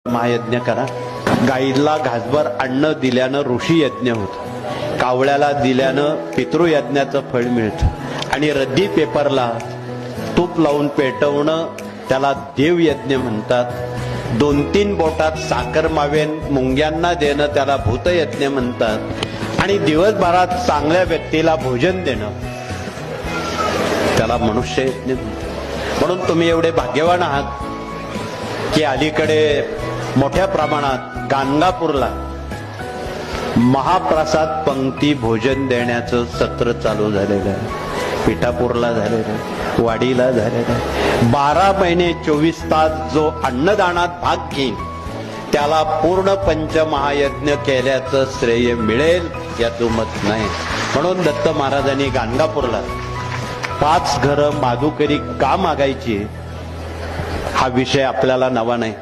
महायज्ञ करा. गाईला घासभर अन्न दिल्यानं ऋषी यज्ञ होत, कावळ्याला दिल्यानं पितृयज्ञाचं फळ मिळतं आणि रद्दी पेपरला तूप लावून पेटवणं त्याला देवयज्ञ म्हणतात. 2-3 बोटात साखर मावेन मुंग्यांना देणं त्याला भूतयज्ञ म्हणतात आणि दिवसभरात चांगल्या व्यक्तीला भोजन देणं त्याला मनुष्य यज्ञ. म्हणून तुम्ही एवढे भाग्यवान आहात की अलीकडे मोठ्या प्रमाणात गाणगापूरला महाप्रसाद पंक्ती भोजन देण्याचं सत्र चालू झालेलं आहे. पिठापूरला झालेलं आहे, वाडीला झालेलं आहे. 12 महिने 24 तास जो अन्नदानात भाग घेईन त्याला पूर्ण पंचमहायज्ञ केल्याचं श्रेय मिळेल यात मत नाही. म्हणून दत्त महाराजांनी गाणगापूरला 5 घरं माधुकरी का मागायची हा विषय आपल्याला नवा नाही.